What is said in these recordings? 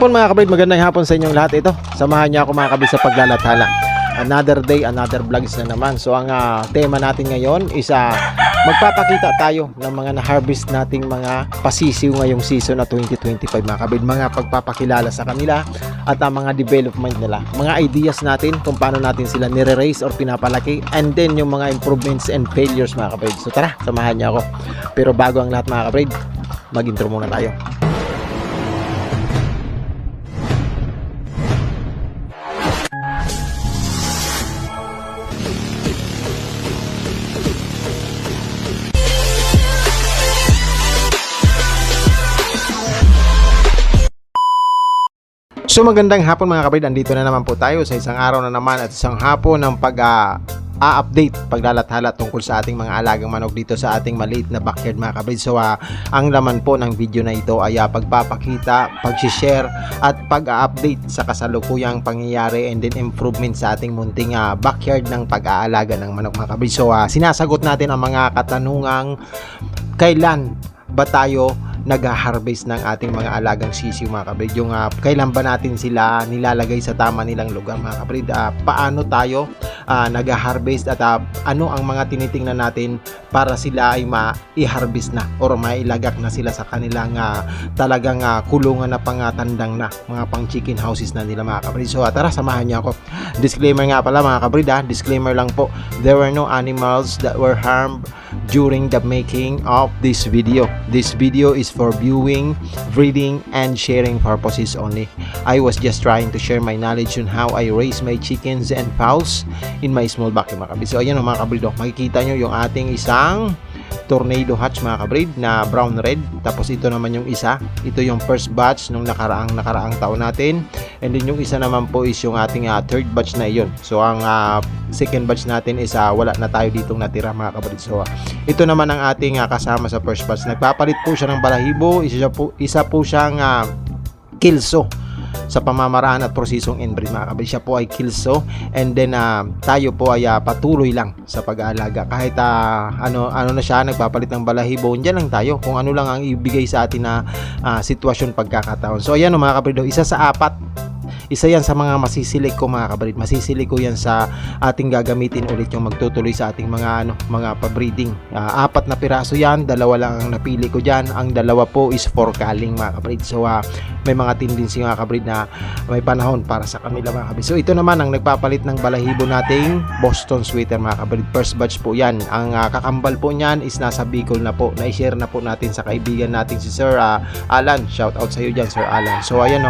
hapon mga kabrid, magandang hapon sa inyong lahat. Ito, samahan niyo ako mga kabrid sa paglalathala. Another day, another vlogs na naman. So ang tema natin ngayon is magpapakita tayo ng mga na-harvest nating mga pasisiw ngayong season na 2025 mga kabrid. Mga pagpapakilala sa kanila at mga development nila. Mga ideas natin kung paano natin sila nire-raise or pinapalaki, and then yung mga improvements and failures mga kabrid. So tara, samahan niyo ako. Pero bago ang lahat mga kabrid, mag-intro muna tayo. So magandang hapon mga kabrid, andito na naman po tayo sa isang araw na naman at isang hapon ng pag-update, paglalathala tungkol sa ating mga alagang manok dito sa ating maliit na backyard mga kabrid. So ang laman po ng video na ito ay pagpapakita, pag-share at pag-update sa kasalukuyang pangyayari and then improvement sa ating munting backyard ng pag-aalaga ng manok mga kabrid. So sinasagot natin ang mga katanungang kailan ba tayo nag-harvest ng ating mga alagang sisiw mga kabrid, yung kailan ba natin sila nilalagay sa tama nilang lugar mga kabrid, paano tayo nag-harvest at ano ang mga tinitingnan natin para sila ay ma-harvest na or mailagak na sila sa kanilang talagang kulungan na pangatandang na mga pang chicken houses na nila mga kabrid. So tara, samahan niyo ako. Disclaimer nga pala mga kabrid, disclaimer lang po, there were no animals that were harmed during the making of this video. This video is for viewing, breeding, and sharing purposes only. I was just trying to share my knowledge on how I raise my chickens and fowls in my small backyard mga kabrid. So ayan mga kabrid, makikita nyo yung ating isang tornado hatch mga kabrid na brown red. Tapos ito naman yung isa, ito yung first batch nung nakaraang taon natin, and then yung isa naman po is yung ating third batch na iyon. So ang second batch natin is wala na tayo ditong natira mga kabrid. So ito naman ang ating kasama sa first batch. Nagpapalit po siya ng balahibo, isa po siyang kilso sa pamamaraan at prosesong inbreed mga kabrid. Siya po ay kilso, and then tayo po ay patuloy lang sa pag-aalaga. Kahit ano na siya, nagpapalit ng balahibo, dyan lang tayo kung ano lang ang ibigay sa atin na sitwasyon pagkakataon. So ayan mga kabrid, isa sa apat, isa yan sa mga masisilik ko mga kabrid. Masisilik ko yan sa ating gagamitin ulit yung magtutuloy sa ating mga pa-breeding. Apat na piraso yan, dalawa lang ang napili ko dyan. Ang dalawa po is for culling mga kabrid. So may mga tendency mga kabrid na may panahon para sa kanila mga kabrid. So ito naman ang nagpapalit ng balahibo nating Boston Sweater mga kabrid. First batch po yan. Ang kakambal po niyan is nasa Bicol na po. Na-share na po natin sa kaibigan natin si Sir Alan. Shout out sa iyo dyan Sir Alan. So ayan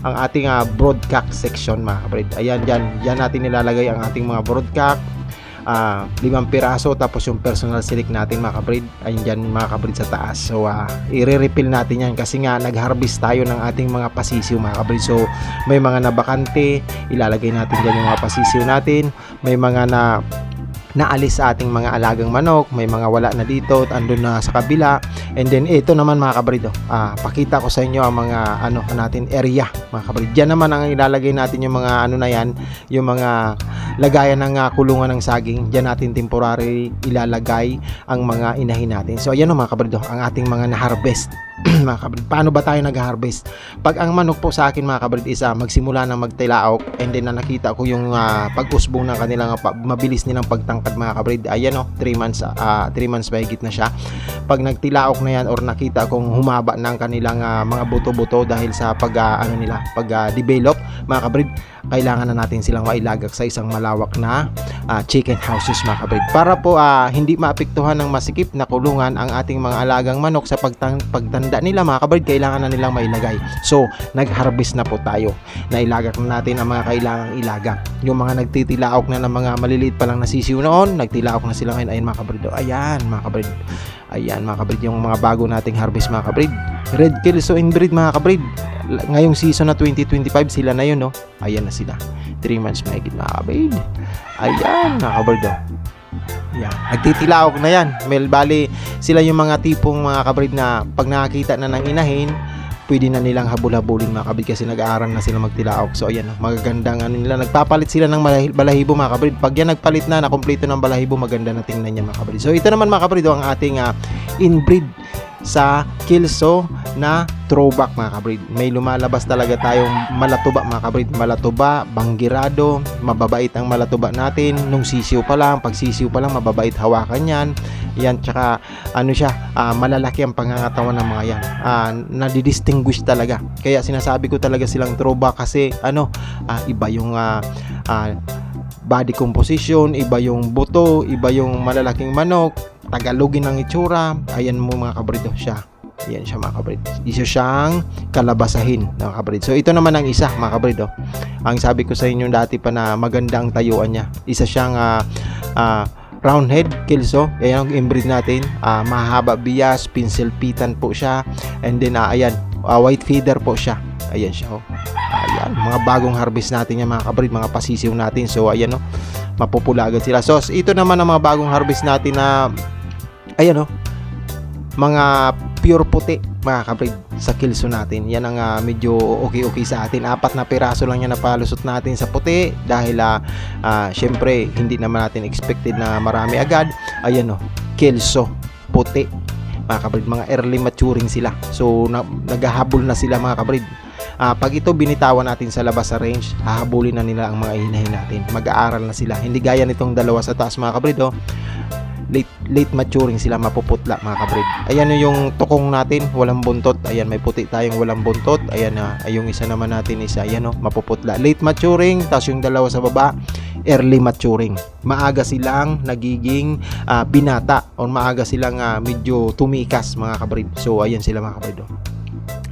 ang ating broadcock section mga kabrid. Ayan, dyan natin nilalagay ang ating mga broadcock, 5 piraso, tapos yung personal select natin mga kabrid, ayun dyan mga kabrid sa taas. So i-refill natin yan kasi nga nag-harvest tayo ng ating mga pasisiw mga kabrid. So may mga nabakante, ilalagay natin dyan yung mga pasisiw natin. May mga naalis sa ating mga alagang manok, may mga wala na dito at andun na sa kabila. And then ito naman mga kabrid, pakita ko sa inyo ang mga natin area mga kabrid. Diyan naman ang ilalagay natin yung mga na yan, yung mga lagayan ng kulungan ng saging. Diyan natin temporary ilalagay ang mga inahin natin. So ayan mga kabrid, ang ating mga na-harvest mga kabrid. Paano ba tayo nag-harvest? Pag ang manok po sa akin mga kabrid is magsimula na magtilaok, and then nakita ko yung pag-usbong ng kanilang mabilis nilang pagtangkad mga kabrid. Ayan 3 months mahigit na siya. Pag nagtilaok na yan or nakita kong humaba ng kanilang mga buto-buto dahil sa pag-develop mga kabrid, kailangan na natin silang mailagak sa isang malawak na chicken houses mga kabrid, para po hindi maapektuhan ng masikip na kulungan ang ating mga alagang manok sa pagtanda nila mga kabrid. Kailangan na nilang mailagay. So nag-harvest na po tayo, nailagak na natin ang mga kailangang ilagak. Yung mga nagtitilaok na ng mga maliliit pa lang na sisiw noon, nagtilaok na sila ngayon. Ayan mga kabrid, ayan mga kabrid, yung mga bago nating harvest mga kabrid, red kelso inbreed mga kabrid. Ngayong season na 2025 sila na yun ayan na sila, 3 months mahigit mga kabrid. Ayan mga kabrid, yan, nagtitilaok na yan. Bali sila yung mga tipong mga kabrid na pag nakakita na ng inahin, pwede na nilang habol-habulin mga kabrid kasi nag-aaral na sila magtilaok. So ayan, magagandang nila, nagpapalit sila ng balahibo mga kabrid. Pag yan nagpalit na kumpleto ng balahibo, maganda na tingnan niya mga kabrid. So ito naman mga kabrid, ang ating inbreed sa Kelso na throwback mga kabrid. May lumalabas talaga tayong malatuba mga kabrid. Malatuba, banggirado, mababait ang malatuba natin. Nung sisiw pa lang, pag sisiw pa lang, mababait hawakan yan. Yan, tsaka ano siya, malalaki ang pangangatawan ng mga yan. Nadidistinguish talaga. Kaya sinasabi ko talaga silang throwback kasi iba yung body composition, iba yung buto, iba yung malalaking manok, Tagalogin ang itsura. Ayan mo mga kabrido siya. Ayan siya mga kabrid. Isa siyang kalabasahin mga kabrid. So ito naman ang isa mga kabrid. Ang sabi ko sa inyo dati pa na maganda ang tayuan niya. Isa siyang round head Kelso. Ayan ang inbreed natin. Mahaba bias, pencil pitan po siya. And then ayan, white feather po siya. Ayan siya. Ayan, mga bagong harvest natin yan mga kabrid, mga pasisiw natin. So ayan mapupula agad sila. So ito naman ang mga bagong harvest natin na ayan mga pure puti mga kabrid sa Kelso natin. Yan ang medyo okay sa atin. 4 na piraso lang yan na palusot natin sa puti dahil syempre hindi naman natin expected na marami agad. Ayan Kelso puti mga kabrid, mga early maturing sila. So naghahabol na sila mga kabrid. Pag ito binitawan natin sa labas sa range, hahabulin na nila ang mga hinahin natin. Mag-aaral na sila. Hindi gaya nitong dalawa sa taas mga kabrid. Late maturing sila, mapuputla mga kabrid. Ayan yung tukong natin, walang buntot. Ayan, may puti tayong walang buntot. Ayan yung isa naman natin isa, ayan mapuputla. Late maturing, tapos yung dalawa sa baba, early maturing. Maaga silang nagiging binata o maaga silang medyo tumikas mga kabrid. So ayan sila mga kabrid.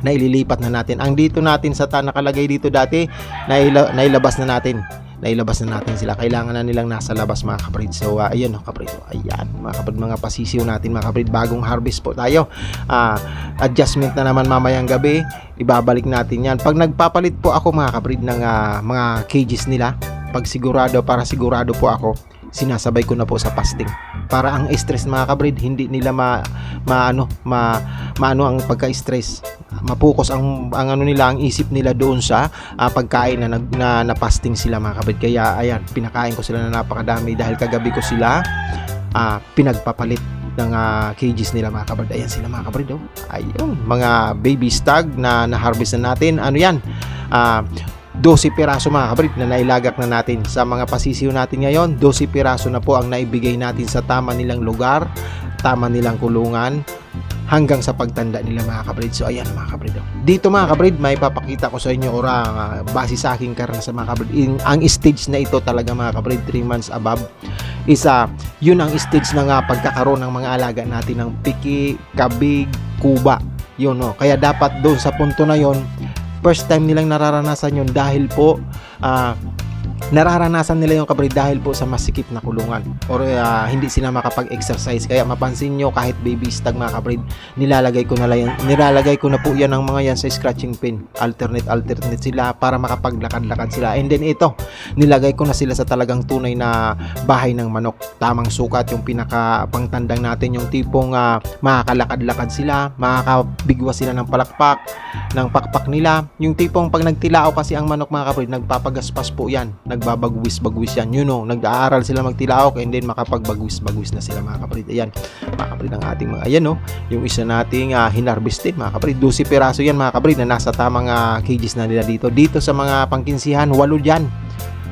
Na ililipat na natin. Ang dito natin sa nakalagay dito dati, nailabas na natin. Nailabas na natin sila. Kailangan na nilang nasa labas mga kabrid. So ayan kabrid. Ayan mga kabrid, mga pasisiw natin mga kabrid. Bagong harvest po tayo. Adjustment na naman mamayang gabi. Ibabalik natin yan. Pag nagpapalit po ako mga kabrid ng mga cages nila, pag para sigurado po ako, sinasabay ko na po sa fasting. Para ang stress mga kabrid, hindi nila maano ang pagka-stress. Mapokus ang ang isip nila doon sa pagkain na fasting sila mga kabrid. Kaya ayan, pinakain ko sila na napakadami dahil kagabi ko sila pinagpapalit ng cages nila mga kabrid. Ayan sila mga kabrid. Ayun, mga baby stag na na-harvest na natin. Ano yan? 12 piraso mga kabrid na nailagak na natin sa mga pasisiw natin ngayon. 12 piraso na po ang naibigay natin sa tama nilang lugar, tama nilang kulungan, hanggang sa pagtanda nila mga kabrid. So ayan mga kabrid. Dito mga kabrid, may papakita ko sa inyo base sa aking karanasan mga kabrid. Ang stage na ito talaga mga kabrid, 3 months above, yun ang stage na pagkakaroon ng mga alaga natin ng piki, kabig, kuba. Yun Kaya dapat doon sa punto na yon, first time nilang nararanasan yun dahil po nararanasan nila yung kabrid dahil po sa masikip na kulungan or hindi sila makapag-exercise. Kaya mapansin nyo kahit baby stag mga kabrid, nilalagay ko na po yan ng mga yan sa scratching pin. Alternate sila para makapaglakad-lakad sila. And then ito, nilagay ko na sila sa talagang tunay na bahay ng manok. Tamang sukat yung pinaka pangtandang natin, yung tipong makakalakad-lakad sila, makakabigwa sila ng palakpak, ng pakpak nila. Yung tipong pag nagtilao kasi ang manok mga kabrid, nagpapagaspas po yan, nagbabagwis yan, nag-aaral sila magtilaok and then makapagbagwis na sila mga kapatid. Ayan mga kapatid, ang ating mga yung isa nating hinarvest din mga kapatid, 12 piraso yan mga kapatid na nasa tamang cages na nila dito sa mga pangkinsihan. 8 dyan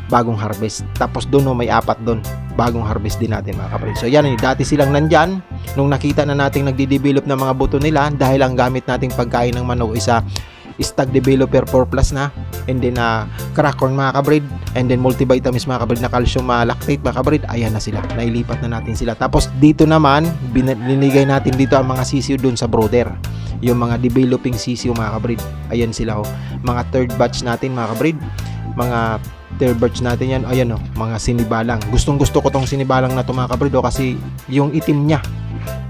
bagong harvest, tapos doon may 4 doon bagong harvest din natin mga kapatid. So yan, dati silang nandyan nung nakita na nating nagde-develop ng mga buto nila dahil ang gamit nating pagkain ng manok isa Stag Developer 4 Plus na, and then crack corn mga kabrid, and then multivitamins mga kabrid na calcium lactate mga kabrid. Ayan na sila, nailipat na natin sila. Tapos dito naman binigay natin dito ang mga sisiw dun sa brooder, yung mga developing sisiw mga kabrid. Ayan sila mga third batch natin mga kabrid, mga third batch natin yan. Ayan mga sinibalang. Gustong gusto ko tong sinibalang na to mga kabrid kasi yung itim niya,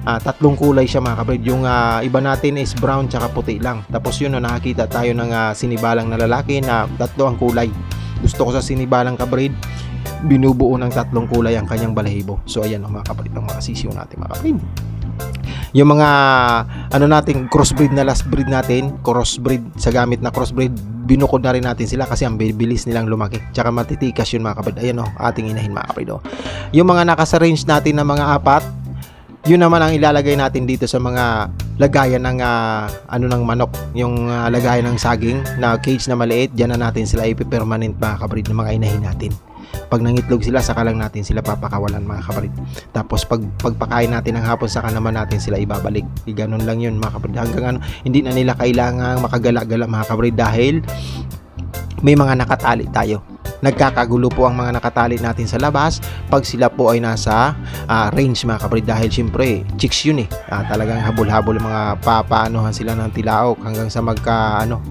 3 kulay siya mga kabrid. Yung iba natin is brown tsaka puti lang. Tapos yun nakakita tayo ng sinibalang na lalaki na 3 ang kulay. Gusto ko sa sinibalang kabrid, binubuo ng 3 kulay ang kanyang balahibo. So ayan mga kabrid, ang mga sisiyo natin mga kabrid. Yung mga natin crossbreed na last breed natin, crossbreed sa gamit na crossbreed, binukod na rin natin sila kasi ang bilis nilang lumaki. Tsaka matitikas yun mga kabrid. Ayan ating inahin mga kabrid. Yung mga naka-range natin na mga 4, yun naman ang ilalagay natin dito sa mga lagayan ng ano ng manok, yung lagayan ng saging na cage na maliit, diyan na natin sila ipipermanent mga kabrid ng mga inahin natin. Pag nangitlog sila, saka lang natin sila papakawalan mga kabrid. Tapos pagpakain natin ng hapon, saka naman natin sila ibabalik. Ganun lang yun mga kabrid. Hanggang ano, hindi na nila kailangang makagala-gala mga kabrid dahil may mga nakatali tayo. Nagkakagulo po ang mga nakatali natin sa labas pag sila po ay nasa range mga kabrid, dahil syempre chicks yun talagang habol-habol mga papaanohan sila ng tilaok hanggang sa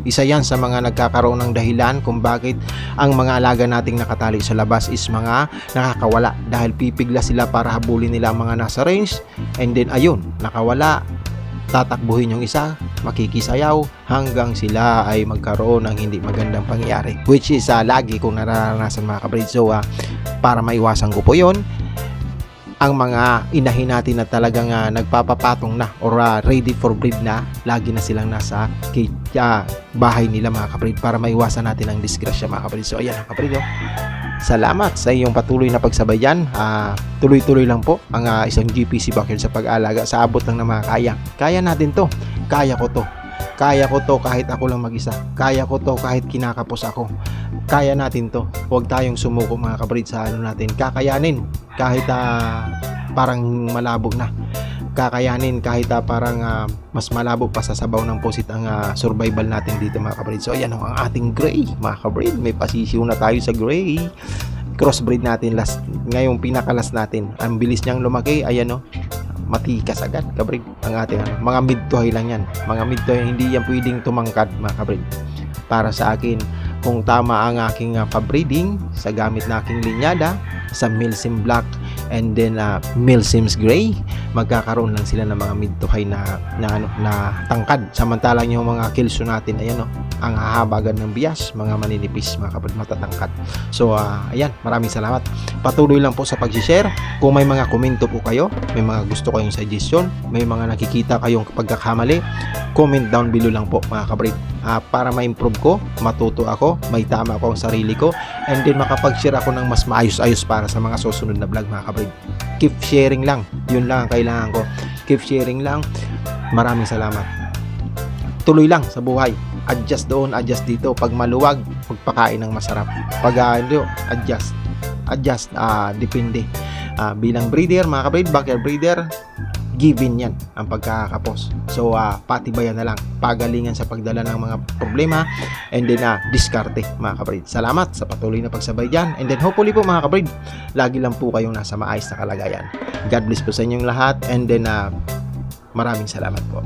isa yan sa mga nagkakaroon ng dahilan kung bakit ang mga alaga nating nakatali sa labas is mga nakakawala, dahil pipigla sila para habulin nila ang mga nasa range, and then ayun, nakawala, tatakbuhin yung isa, makikisayaw hanggang sila ay magkaroon ng hindi magandang pangyayari, which is lagi kong nararanasan mga kabrid. So para maiwasan ko po yon, ang mga inahin natin na talagang nagpapapatong na or ready for breed na, lagi na silang nasa bahay nila mga kabrid, para maiwasan natin ang disgrasya mga kabrid. So ayan mga kabrid, salamat sa iyong patuloy na pagsabayan. Tuloy-tuloy lang po ang isang GPC Backyard sa pag-alaga sa abot lang ng mga kaya. Kaya natin to. Kaya ko to. Kaya ko to kahit ako lang mag-isa. Kaya ko to kahit kinakapos ako. Kaya natin to. Huwag tayong sumuko mga kabrid sa natin. Kakayanin kahit parang malabo na. Kakayanin kahit parang mas malabo pa sa sabaw ng pusit ang survival natin dito mga kabrid. So ayan ang ating gray mga kabrid. May pasisyo na tayo sa gray. Crossbreed natin last. Ngayong pinakalas natin. Ang bilis niyang lumaki. Ayan matikas agad kabrid. Ang ating mga mid to high lang yan. Mga mid to high, hindi yan pwedeng tumangkad mga kabrid. Para sa akin, kung tama ang aking pabreeding sa gamit na aking linyada sa Milsim Black and then Milsim's Gray, magkakaroon lang sila ng mga mid to high na tangkad. Samantalang yung mga kilso natin, ayan ang hahabagan ng bias, mga maninipis mga kabrid, matatangkad. So ayan, maraming salamat. Patuloy lang po sa pag-share. Kung may mga komento po kayo, may mga gusto kayong suggestion, may mga nakikita kayong pagkakamali, comment down below lang po mga kabrid. Para ma-improve ko, matuto ako, may tama ako ang sarili ko, and then makapag-share ako ng mas maayos-ayos para sa mga susunod na vlog mga kabrid. Keep sharing lang, yun lang ang kailangan ko. Keep sharing lang. Maraming salamat. Tuloy lang sa buhay. Adjust doon, adjust dito. Pag maluwag, magpakain ng masarap. Pag hindi, adjust, depende. Bilang breeder mga kabrid, backyard breeder, given yan ang pagkakapos. So patibayan na lang, pagalingan sa pagdala ng mga problema, and then diskarte mga kabrid. Salamat sa patuloy na pagsabay dyan, and then hopefully po mga kabrid, lagi lang po kayong nasa maayos na kalagayan. God bless po sa inyong lahat, and then maraming salamat po.